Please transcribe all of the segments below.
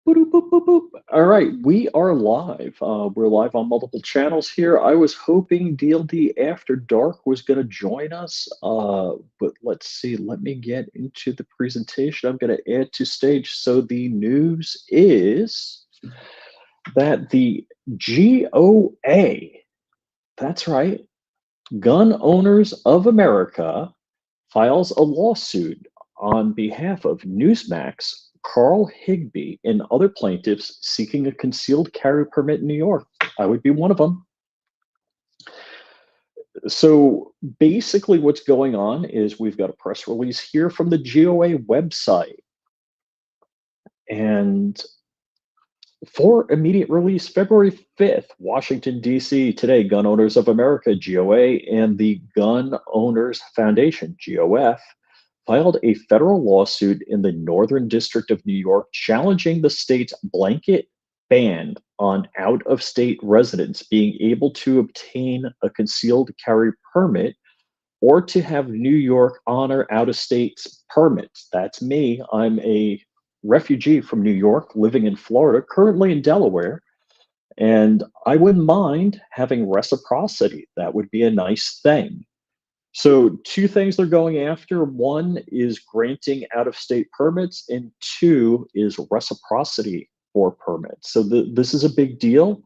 Boop, boop, boop, boop. All right, we are live. We're live on multiple channels here. I was hoping DLD After Dark was going to join us, but let's see. Let me get into the presentation. I'm going to add to stage. So the news is that the GOA, that's right, Gun Owners of America, files a lawsuit on behalf of Newsmax, Carl Higbee, and other plaintiffs seeking a concealed carry permit in New York. I would be one of them. So basically, what's going on is we've got a press release here from the GOA website. And for immediate release, February 5th, Washington, D.C., today, Gun Owners of America, GOA, and the Gun Owners Foundation, GOF, filed a federal lawsuit in the Northern District of New York challenging the state's blanket ban on out-of-state residents being able to obtain a concealed carry permit or to have New York honor out-of-state permits. That's me. I'm a refugee from New York, living in Florida, currently in Delaware, and I wouldn't mind having reciprocity. That would be a nice thing. So, two things they're going after. One is granting out of state permits, and two is reciprocity for permits. So, this is a big deal.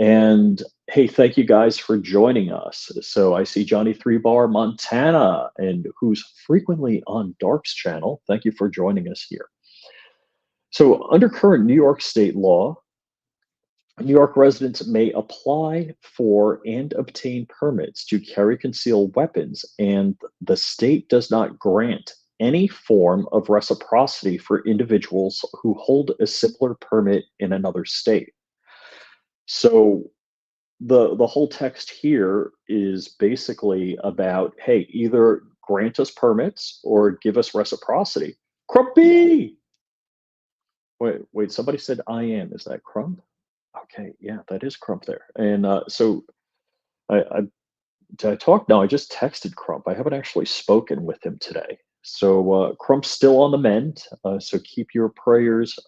And hey, thank you guys for joining us. So, I see Johnny Three Bar Montana, and who's frequently on Dark's channel. Thank you for joining us here. So, under current New York state law, New York residents may apply for and obtain permits to carry concealed weapons, and the state does not grant any form of reciprocity for individuals who hold a similar permit in another state. So the whole text here is basically about, hey, either grant us permits or give us reciprocity. Crumpy! Wait, somebody said I am. Is that Crump? Okay, yeah, that is Crump there. And so I did I talk? No, I just texted Crump. I haven't actually spoken with him today. So Crump's still on the mend. So keep your prayers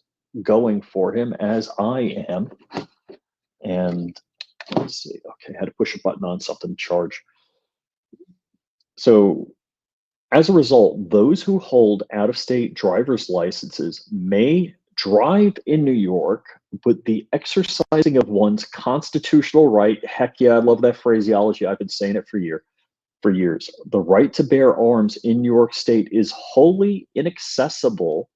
going for him, as I am. And let's see. Okay, I had to push a button on something to charge. So as a result, those who hold out-of-state driver's licenses may drive in New York, but the exercising of one's constitutional right, heck yeah, I love that phraseology. I've been saying it for years. The right to bear arms in New York State is wholly inaccessible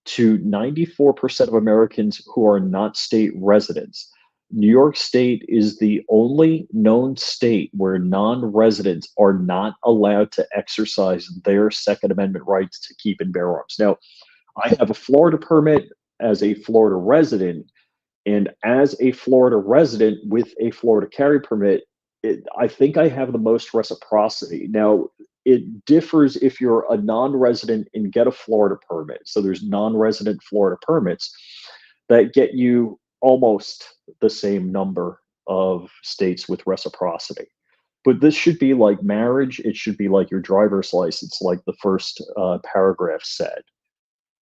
to 94% of Americans who are not state residents. New York State is the only known state where non-residents are not allowed to exercise their Second Amendment rights to keep and bear arms. Now, I have a Florida permit as a Florida resident, and as a Florida resident with a Florida carry permit, I think I have the most reciprocity. Now, it differs if you're a non-resident and get a Florida permit. So there's non-resident Florida permits that get you almost the same number of states with reciprocity. But this should be like marriage. It should be like your driver's license, like the first paragraph said.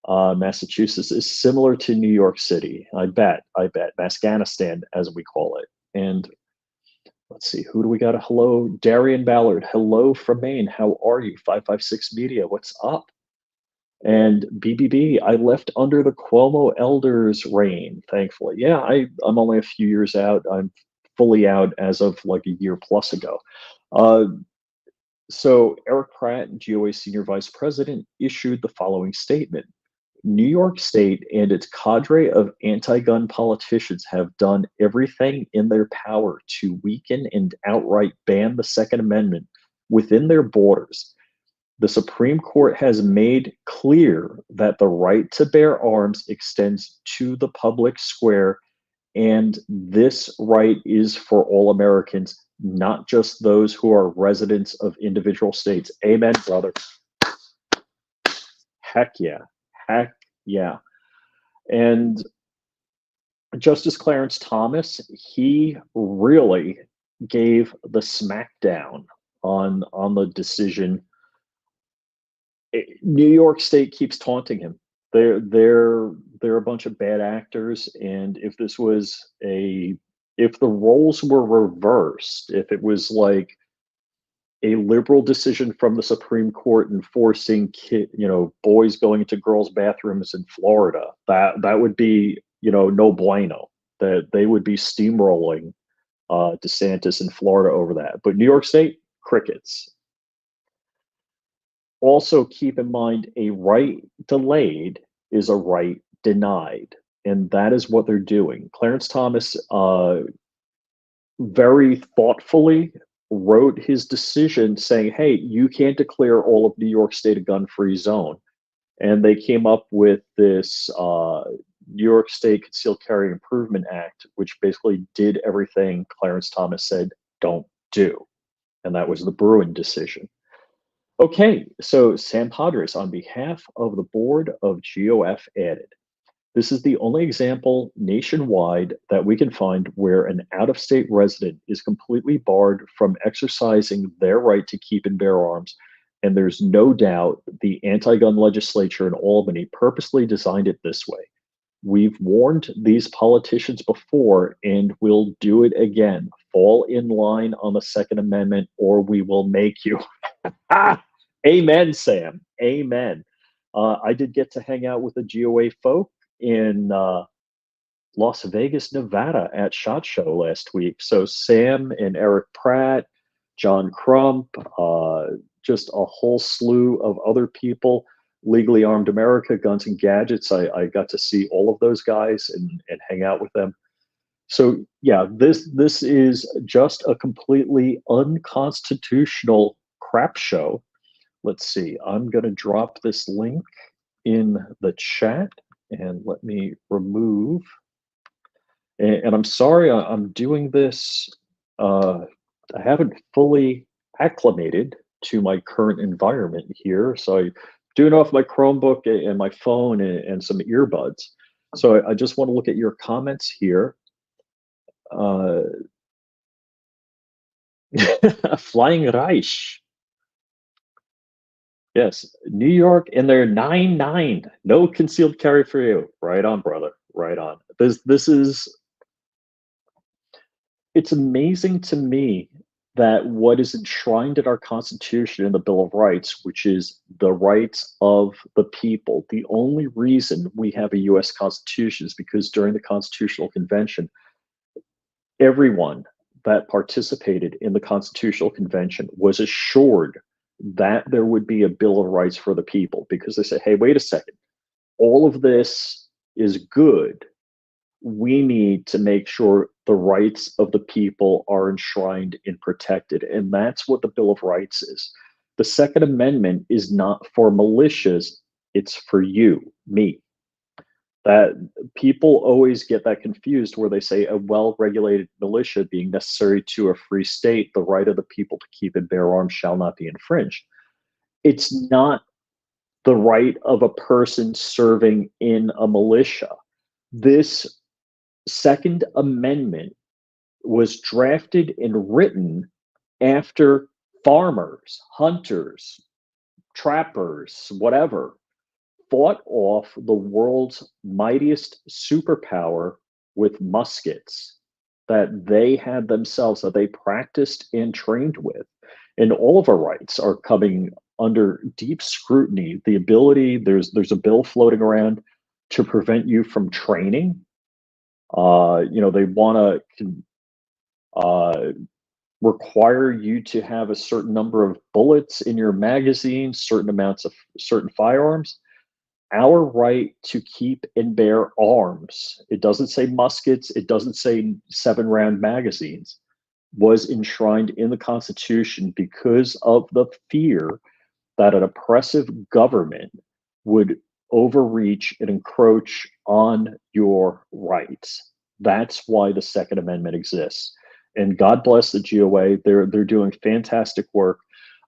Massachusetts is similar to New York City. I bet. Afghanistan, as we call it. And let's see, who do we got? A hello, Darian Ballard. Hello from Maine. How are you? 556 Media. What's up? And BBB, I left under the Cuomo elders' reign, thankfully. Yeah, I'm only a few years out. I'm fully out as of like a year plus ago. So Eric Pratt, GOA Senior Vice President, issued the following statement. New York State and its cadre of anti-gun politicians have done everything in their power to weaken and outright ban the Second Amendment within their borders. The Supreme Court has made clear that the right to bear arms extends to the public square, and this right is for all Americans, not just those who are residents of individual states. Amen, brother. Heck yeah. Heck yeah. And Justice Clarence Thomas, he really gave the smackdown on the decision. New York State keeps taunting him. They're a bunch of bad actors, and if the roles were reversed, if it was like a liberal decision from the Supreme Court enforcing boys going into girls' bathrooms in Florida, that would be no bueno. That they would be steamrolling DeSantis in Florida over that. But New York State, crickets. Also, keep in mind a right delayed is a right denied. And that is what they're doing. Clarence Thomas very thoughtfully wrote his decision saying, hey, you can't declare all of New York State a gun free zone. And they came up with this New York State Concealed Carry Improvement Act, which basically did everything Clarence Thomas said don't do. And that was the Bruin decision. Okay, so Sam Padres, on behalf of the board of GOF, added, this is the only example nationwide that we can find where an out-of-state resident is completely barred from exercising their right to keep and bear arms, and there's no doubt the anti-gun legislature in Albany purposely designed it this way. We've warned these politicians before, and we'll do it again. Fall in line on the Second Amendment, or we will make you. Ah, amen, Sam. Amen. I did get to hang out with the GOA folk in Las Vegas, Nevada at SHOT Show last week. So Sam and Eric Pratt, John Crump, just a whole slew of other people. Legally Armed America, Guns and Gadgets. I got to see all of those guys and hang out with them. So yeah, this is just a completely unconstitutional crap show. Let's see. I'm going to drop this link in the chat and let me remove. And I'm sorry, I'm doing this. I haven't fully acclimated to my current environment here. So I doing off my Chromebook and my phone and some earbuds. So I just want to look at your comments here. Flying Reich. Yes, New York, and they're 9-9. No concealed carry for you. Right on, brother. Right on. This is. It's amazing to me that what is enshrined in our Constitution and the Bill of Rights, which is the rights of the people, the only reason we have a U.S. Constitution is because during the Constitutional Convention, everyone that participated in the Constitutional Convention was assured that there would be a Bill of Rights for the people, because they said, hey, wait a second, all of this is good. We need to make sure the rights of the people are enshrined and protected. And that's what the Bill of Rights is. The Second Amendment is not for militias, it's for you, me. That people always get that confused where they say a well-regulated militia being necessary to a free state, the right of the people to keep and bear arms shall not be infringed. It's not the right of a person serving in a militia. This Second Amendment was drafted and written after farmers, hunters, trappers, whatever, fought off the world's mightiest superpower with muskets that they had themselves, that they practiced and trained with. And all of our rights are coming under deep scrutiny. The ability, there's a bill floating around to prevent you from training. They want to require you to have a certain number of bullets in your magazine, certain amounts of certain firearms. Our right to keep and bear arms, it doesn't say muskets, it doesn't say 7-round magazines, was enshrined in the Constitution because of the fear that an oppressive government would overreach and encroach on your rights. That's why the Second Amendment exists. And God bless the GOA. They're doing fantastic work.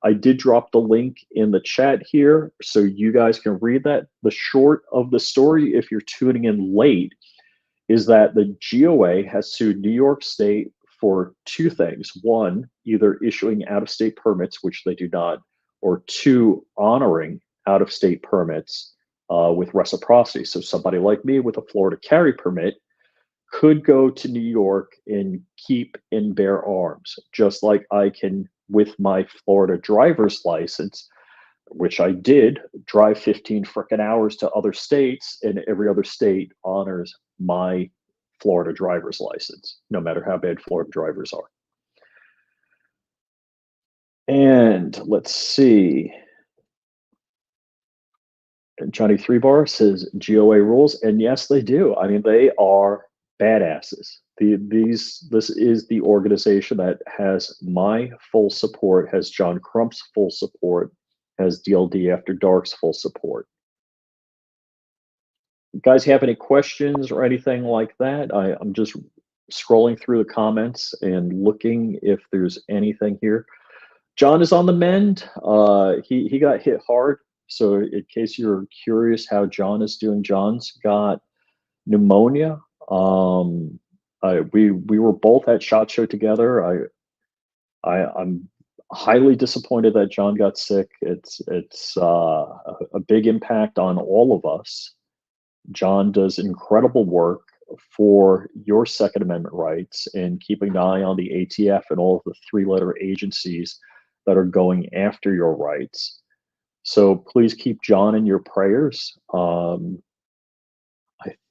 I did drop the link in the chat here so you guys can read that. The short of the story, if you're tuning in late, is that the GOA has sued New York State for two things. One, either issuing out-of-state permits, which they do not, or two, honoring out-of-state permits with reciprocity. So somebody like me with a Florida carry permit could go to New York and keep and bear arms, just like I can with my Florida driver's license, which I did, drive 15 frickin' hours to other states, and every other state honors my Florida driver's license, no matter how bad Florida drivers are. And let's see. Johnny Three Bar says GOA rules, and yes, they do. I mean, they are badasses. This is the organization that has my full support, has John Crump's full support, has DLD After Dark's full support. You guys have any questions or anything like that? I'm just scrolling through the comments and looking if there's anything here. John is on the mend. He got hit hard. So in case you're curious how John is doing, John's got pneumonia. We were both at SHOT Show together. I'm highly disappointed that John got sick. It's a big impact on all of us. John does incredible work for your Second Amendment rights and keeping an eye on the ATF and all of the three-letter agencies that are going after your rights. So please keep John in your prayers. I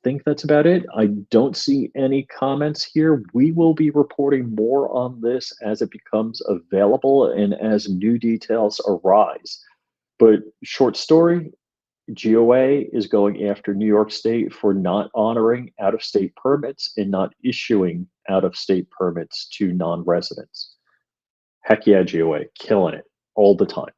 think that's about it. I don't see any comments here. We will be reporting more on this as it becomes available and as new details arise. But short story, GOA is going after New York State for not honoring out-of-state permits and not issuing out-of-state permits to non-residents. Heck yeah, GOA, killing it all the time.